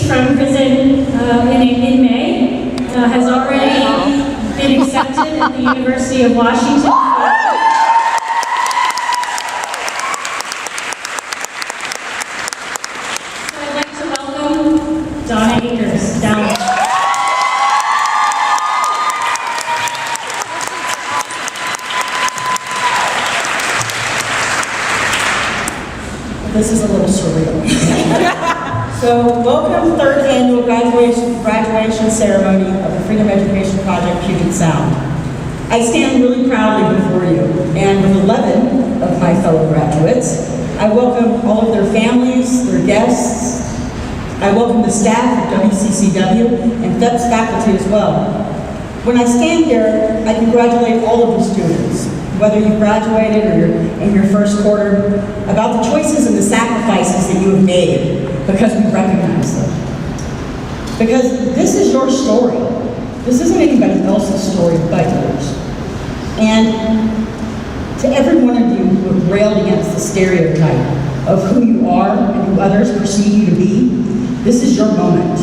from prison in May has already been accepted at the University of Washington. So I'd like to welcome Donna Akers down. This is a little surreal. So, welcome third annual graduation ceremony of the Freedom Education Project Puget Sound. I stand really proudly before you, and with 11 of my fellow graduates, I welcome all of their families, their guests. I welcome the staff of WCCW and FEPPS faculty as well. When I stand here, I congratulate all of the students, whether you graduated or you're in your first quarter, about the choices and the sacrifices that you have made, because we recognize them. Because this is your story. This isn't anybody else's story but yours. And to every one of you who have railed against the stereotype of who you are and who others perceive you to be, this is your moment.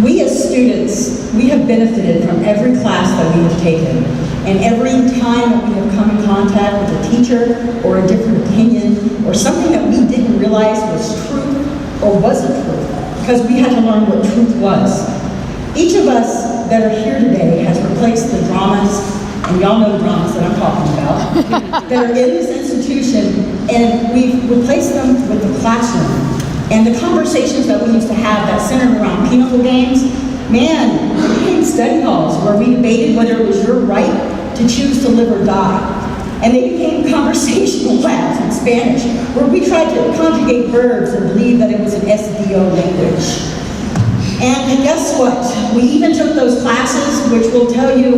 We as students, we have benefited from every class that we have taken, and every time that we have come in contact with a teacher or a different opinion or something that we didn't realize was true or wasn't true, because we had to learn what truth was. Each of us that are here today has replaced the dramas, and y'all know the dramas that I'm talking about, that are in this institution, and we've replaced them with the classroom. And the conversations that we used to have that centered around pinochle games, man, they became study halls where we debated whether it was your right to choose to live or die. And they became conversational labs in Spanish, where we tried to conjugate verbs and believe that it was an SVO language. And guess what? We even took those classes which will tell you,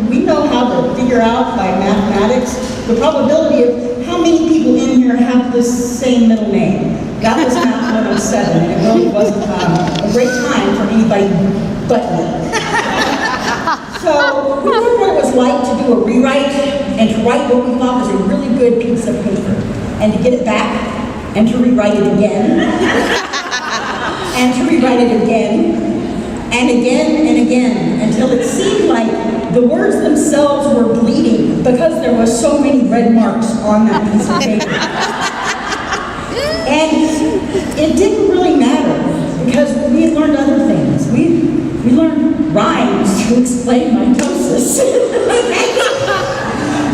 we know how to figure out by mathematics the probability of how many people in here have the same middle name. That was Math 107, and it really wasn't a great time for anybody but me. So we learned what it was like to do a rewrite and to write what we thought was a really good piece of paper, and to get it back and to rewrite it again, and to rewrite it again, and again and again, until it seemed like the words themselves were bleeding because there was so many red marks on that piece of paper. And it didn't really matter, because we had learned other things. We learned rhymes to explain mitosis.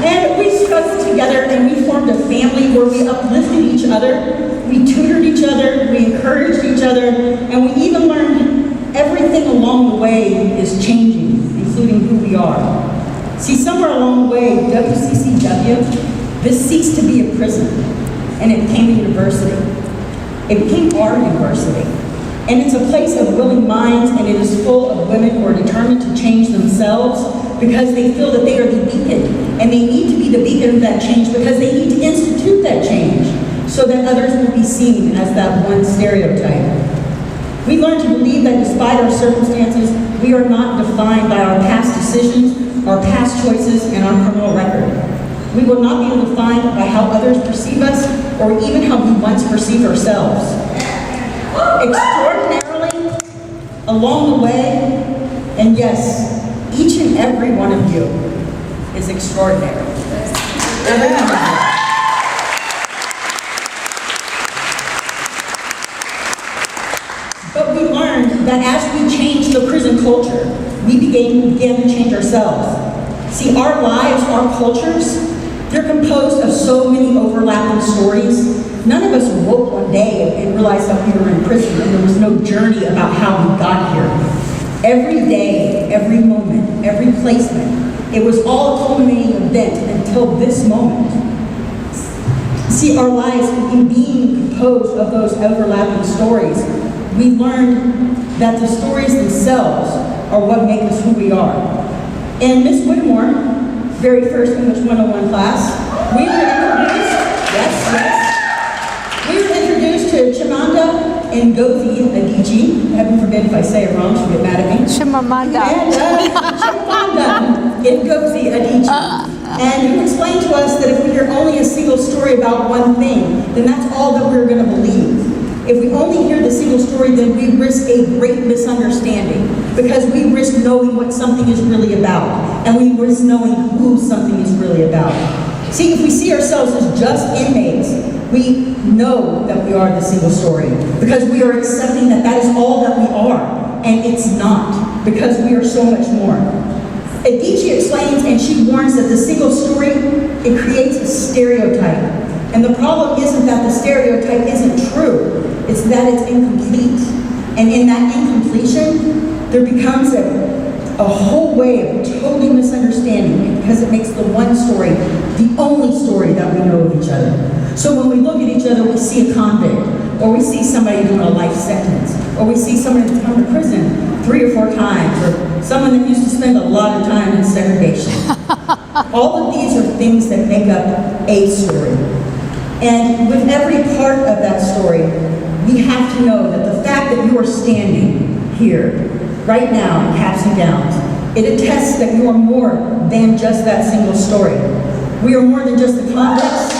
And we stuck together and we formed a family where we uplifted each other, we tutored each other, we encouraged each other, and we even learned everything along the way is changing, including who we are. See, somewhere along the way, WCCW, this ceased to be a prison, and it became a university. It became our university. And it's a place of willing minds, and it is full of women who are determined to change themselves because they feel that they are the beacon, and they need to be the beacon of that change because they need to institute that change so that others will be seen as that one stereotype. We learn to believe that despite our circumstances, we are not defined by our past decisions, our past choices, and our criminal record. We will not be defined by how others perceive us or even how we once perceived ourselves. Extraordinarily, along the way, and yes, each and every one of you is extraordinary. Every one of you. But we learned that as we changed the prison culture, we began to change ourselves. See, our lives, our cultures, they're composed of so many overlapping stories. None of us woke one day and realized that we were in prison and there was no journey about how we got here. Every day, every moment, every placement, it was all a culminating event until this moment. See, our lives, in being composed of those overlapping stories, we learned that the stories themselves are what make us who we are. And Miss Whittemore, very first English 101 class, we were introduced to Chimamanda Ngozi Adichie. Heaven forbid if I say it wrong, she'll get mad at me. Chimamanda. Chimamanda Ngozi Adichie. And who explained to us that if we hear only a single story about one thing, then that's all that we're going to believe. If we only hear the single story, then we risk a great misunderstanding, because we risk knowing what something is really about, and we risk knowing who something is really about. See, if we see ourselves as just inmates, we know that we are the single story, because we are accepting that that is all that we are, and it's not, because we are so much more. Adichie explains, and she warns, that the single story, it creates a stereotype. And the problem isn't that the stereotype isn't true, it's that it's incomplete. And in that incompletion, there becomes a whole way of totally misunderstanding, because it makes the one story the only story that we know of each other. So when we look at each other, we see a convict, or we see somebody doing a life sentence, or we see somebody that's come to prison 3 or 4 times, or someone that used to spend a lot of time in segregation. All of these are things that make up a story. And with every part of that story, we have to know that the fact that you are standing here, right now, in caps and gowns, it attests that you are more than just that single story. We are more than just the convicts.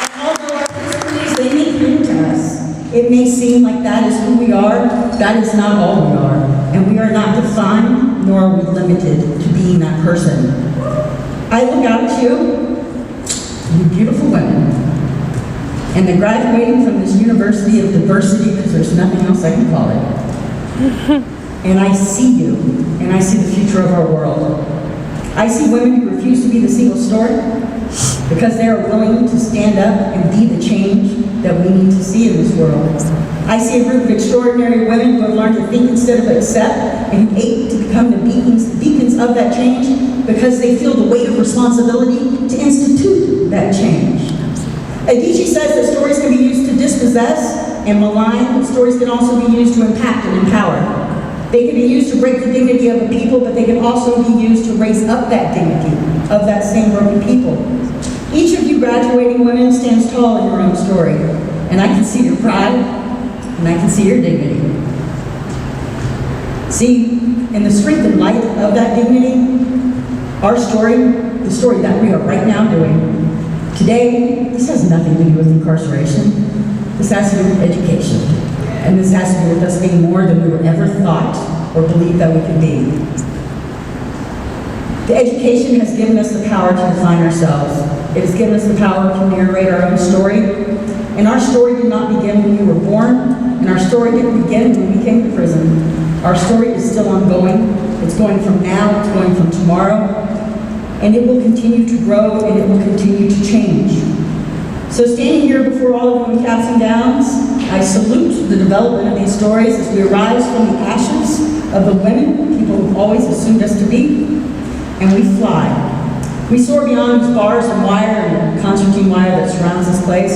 And although our histories, they may cling to us, it may seem like that is who we are. That is not all we are. And we are not defined, nor are we limited to being that person. I look out at you beautiful women, and they're graduating from this university of diversity, because there's nothing else I can call it. And I see you, and I see the future of our world. I see women who refuse to be the single story, because they are willing to stand up and be the change that we need to see in this world. I see a group of extraordinary women who have learned to think instead of accept, and who aim to become the beacons of that change, because they feel the weight of responsibility to institute that change. Adichie says that stories can be used to dispossess and malign, but stories can also be used to impact and empower. They can be used to break the dignity of a people, but they can also be used to raise up that dignity of that same broken people. Each of you graduating women stands tall in your own story, and I can see your pride, and I can see your dignity. See, in the strength and light of that dignity, our story, the story that we are right now doing, today, this has nothing to do with incarceration. This has to do with education. And this has to do with us being more than we were ever thought or believed that we could be. The education has given us the power to define ourselves. It has given us the power to narrate our own story. And our story did not begin when we were born, and our story didn't begin when we came to prison. Our story is still ongoing. It's going from now, it's going from tomorrow, and it will continue to grow, and it will continue to change. So standing here before all of you in caps and gowns, I salute the development of these stories as we arise from the ashes of the women people have always assumed us to be, and we fly. We soar beyond these bars and wire and concertina wire that surrounds this place,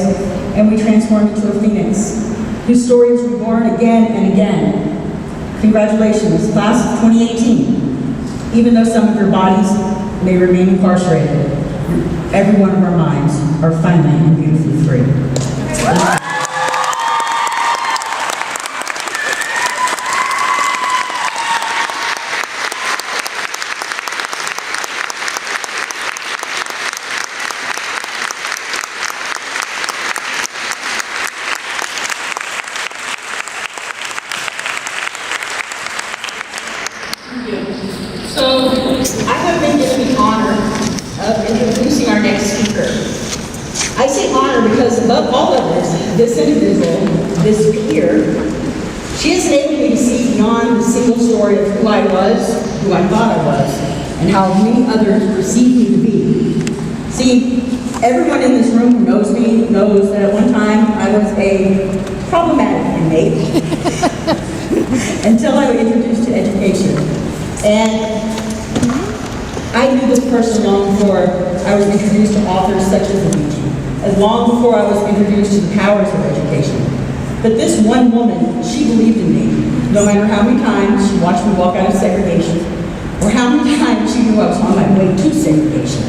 and we transform into a phoenix, whose story is reborn again and again. Congratulations, class of 2018. Even though some of your bodies may remain incarcerated, every one of our minds are finally and beautifully free. So, I have been given the honor of introducing our next speaker. I say honor because above all of this individual, this peer, she has enabled me to see beyond the single story of who I was, who I thought I was, and how many others perceive me to be. See, everyone in this room who knows me knows that at one time I was a problematic inmate until I was introduced to education. And I knew this person long before I was introduced to authors such as Adichie, and long before I was introduced to the powers of education. But this one woman, she believed in me, no matter how many times she watched me walk out of segregation, or how many times she knew I was on my way to segregation.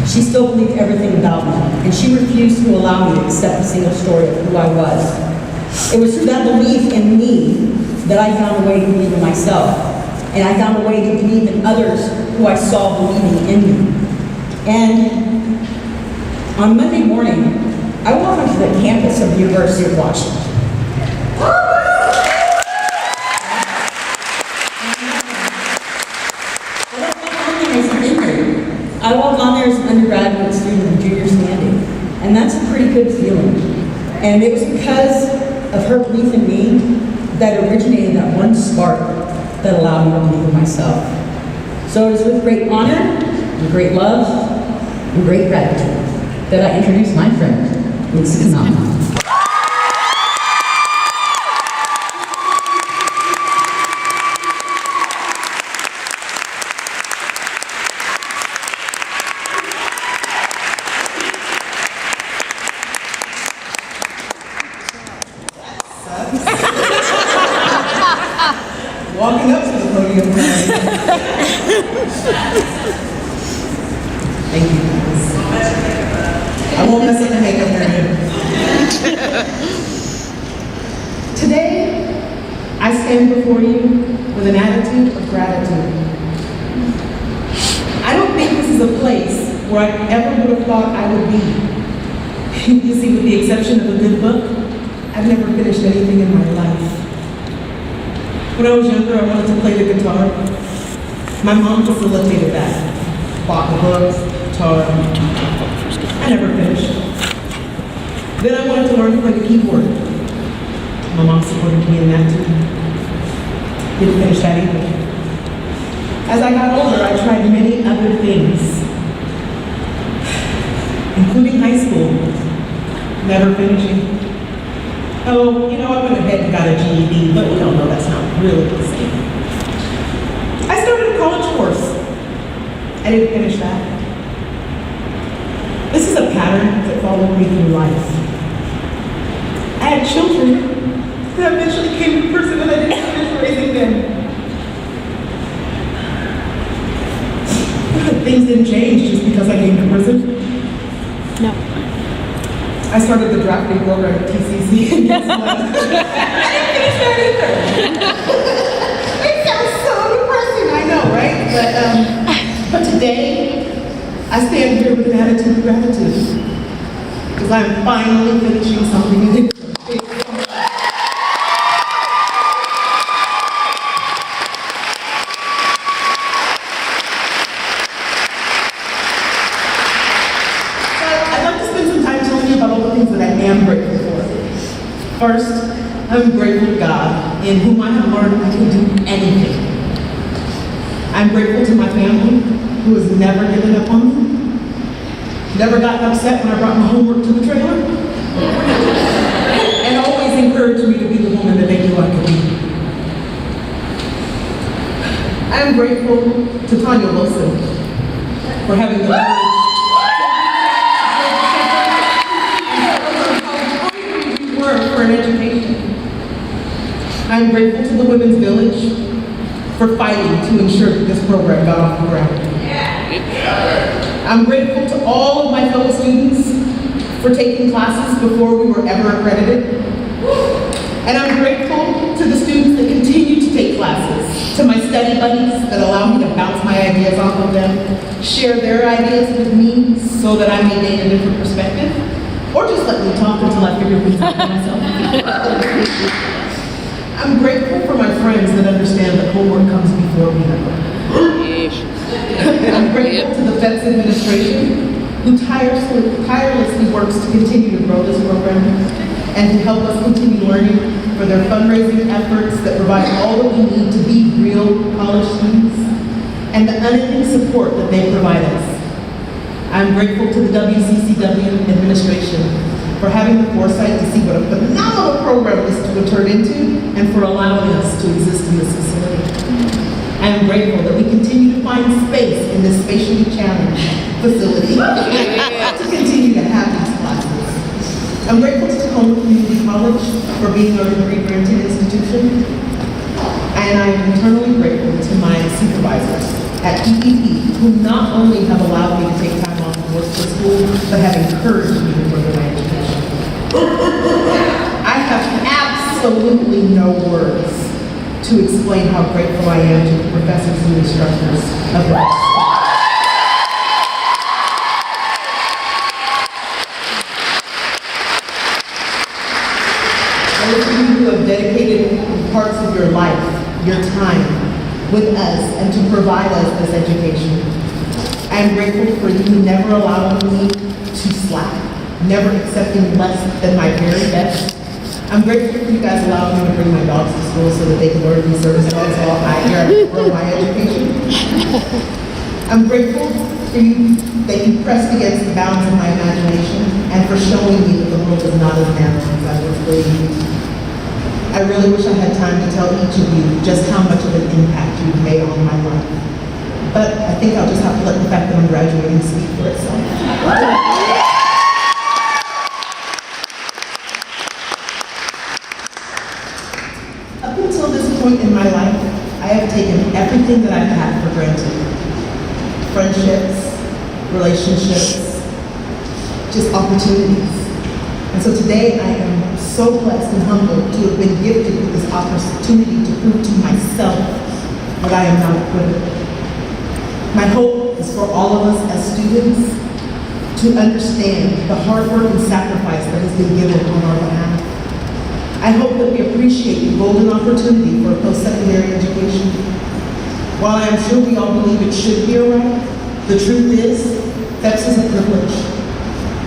She still believed everything about me, and she refused to allow me to accept a single story of who I was. It was through that belief in me that I found a way to believe in myself. And I found a way to believe in others who I saw believing in me. And on Monday morning, I welcome to the campus of the University of Washington. I walk on there as an undergraduate student of junior standing, and that's a pretty good feeling. And it was because of her belief in me that originated that one spark that allowed me to believe in myself. So it is with great honor, and great love, and great gratitude that I introduce my friend, Lisa Kanama. Walking up to the podium. Thank you. I won't mess up the makeup area. Today, I stand before you with an attitude of gratitude. I don't think this is a place where I ever would have thought I would be. You see, with the exception of a good book, I've never finished anything in my life. When I was younger, I wanted to play the guitar. My mom facilitated that. Bought the books, guitar. I never finished. Then I wanted to learn to play the keyboard. My mom supported me in that too. Didn't finish that either. As I got older, I tried many other things, including high school. Never finishing. Oh, you know, I went ahead and got a GED, but we all know that's not really the same. I started a college course. I didn't finish that. This is a pattern that followed me through life. I had children that eventually came to person and I didn't finish raising them. Things didn't change just because I came to prison. No. I started the drafting program at TCC and guess what? I didn't finish that either. It sounds so depressing, I know, right? But today, I stand here with an attitude of gratitude because I'm finally finishing something new. First, I'm grateful to God, in whom I have learned I can do anything. I'm grateful to my family, who has never given up on me, never gotten upset when I brought my homework to the trailer, and always encouraged me to be the woman that they knew I could be. I'm grateful to Tanya Wilson for having the courage for an education. I'm grateful to the Women's Village for fighting to ensure that this program got off the ground. I'm grateful to all of my fellow students for taking classes before we were ever accredited. And I'm grateful to the students that continue to take classes, to my study buddies that allow me to bounce my ideas off of them, share their ideas with me so that I may gain a different perspective. Or just let me talk until I figure things out for myself. I'm grateful for my friends that understand that homework comes before we have work. I'm grateful to the FEPPS administration, who tirelessly works to continue to grow this program and to help us continue learning, for their fundraising efforts that provide all that we need to be real college students, and the unending support that they provide us. I'm grateful to the WCCW administration for having the foresight to see what a phenomenal program this would turn into and for allowing us to exist in this facility. I am grateful that we continue to find space in this spatially challenged facility to continue to have these classes. I'm grateful to Tacoma Community College for being our degree-granting institution. And I am eternally grateful to my supervisors at FEPPS, who not only have allowed me to take time off to work for school, but have encouraged me to further my education. I have absolutely no words to explain how grateful I am to the professors and instructors of the school. those of you who have dedicated parts of your life, your time, with us and to provide us this education. I am grateful for you never allowing me to slack, never accepting less than my very best. I'm grateful for you guys allowing me to bring my dogs to school so that they can learn to be service dogs while I grow my education. I'm grateful for you that you pressed against the bounds of my imagination and for showing me that the world is not as narrow as I was believing. I really wish I had time to tell each of you just how much of an impact you've made on my life. But I think I'll just have to let the fact that I'm graduating speak for itself. Up until this point in my life, I have taken everything that I've had for granted. Friendships, relationships, just opportunities. And so today I am so blessed and humbled to have been gifted with this opportunity to prove to myself that I am not a quitter. My hope is for all of us as students to understand the hard work and sacrifice that has been given on our behalf. I hope that we appreciate the golden opportunity for a post-secondary education. While I am sure we all believe it should be a right, the truth is, FEPPS is a privilege,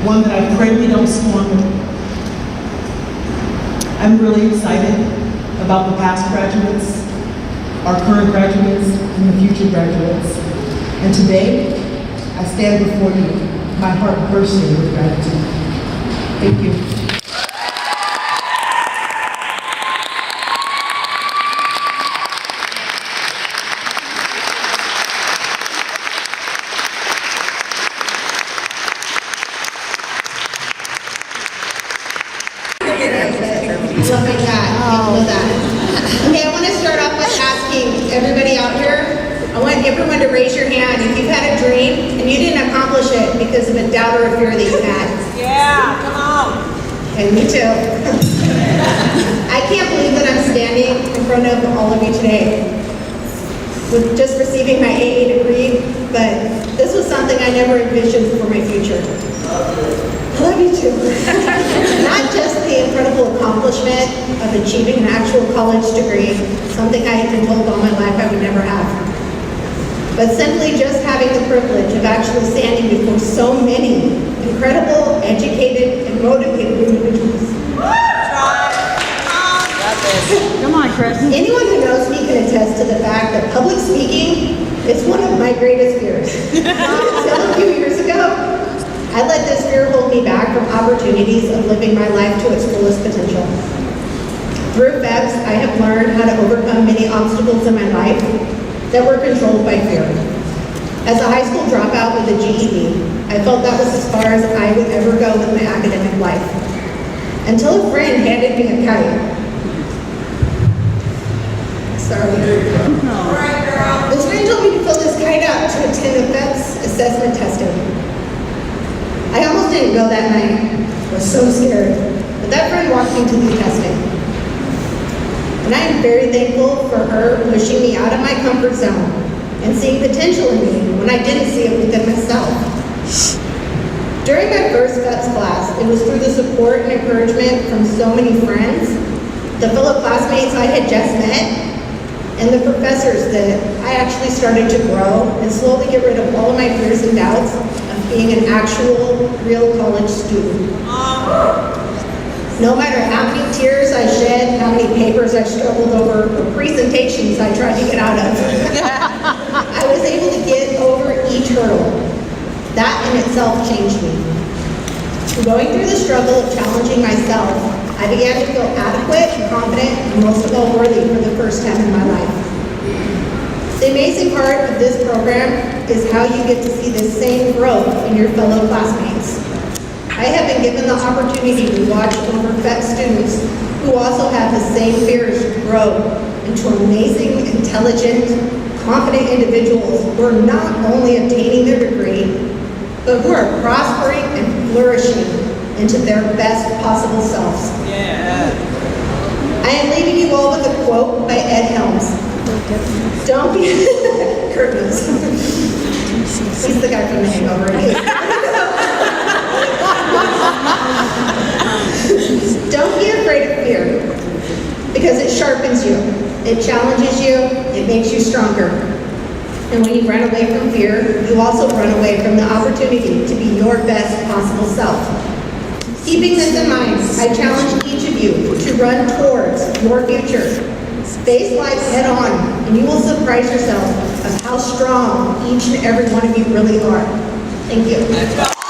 one that I pray we don't squander. I'm really excited about the past graduates, our current graduates, and the future graduates. And today, I stand before you, my heart bursting with gratitude. Thank you. Love my cat. Love that. Okay, I want to start off with asking everybody out here, I want everyone to raise your hand if you've had a dream and you didn't accomplish it because of a doubt or a fear that you had. Yeah, come on. And me too. I can't believe that I'm standing in front of all of you today with just receiving my AA degree, but this was something I never envisioned for my future. I love you too. Not just the incredible accomplishment of achieving an actual college degree, something I had been told all my life I would never have, but simply just having the privilege of actually standing before so many incredible, educated, and motivated individuals. Come on, Chris. Anyone who knows me can attest to the fact that public speaking is one of my greatest fears. Until a few years ago, I let this fear hold me back from opportunities of living my life to its fullest potential. Through FEPPS, I have learned how to overcome many obstacles in my life that were controlled by fear. As a high school dropout with a GED, I felt that was as far as I would ever go with my academic life. Until a friend handed me a kite. Sorry. This friend told me to fill this kite out to attend the FEPPS assessment testing. I almost didn't go that night. I was so scared. But that friend walked me to the testing. And I am very thankful for her pushing me out of my comfort zone and seeing potential in me when I didn't see it within myself. During my first FEPPS class, it was through the support and encouragement from so many friends, the fellow classmates I had just met, and the professors that I actually started to grow and slowly get rid of all of my fears and doubts of being an actual, real college student. No matter how many tears I shed, how many papers I struggled over, or presentations I tried to get out of, I was able to get over each hurdle. That in itself changed me. Going through the struggle of challenging myself, I began to feel adequate, confident, and most of all worthy for the first time in my life. The amazing part of this program is how you get to see the same growth in your fellow classmates. I have been given the opportunity to watch over FEPPS students who also have the same fears grow into amazing, intelligent, confident individuals who are not only obtaining their degree, but who are prospering and flourishing into their best possible selves. Yeah. I am leaving you all with a quote by Ed Helms. Don't be curtains. He's the guy from The Hangover. Don't be afraid of fear. because it sharpens you, it challenges you, it makes you stronger. And when you run away from fear, you also run away from the opportunity to be your best possible self. Keeping this in mind, I challenge each of you to run towards your future. Face life head on, and you will surprise yourself of how strong each and every one of you really are. Thank you.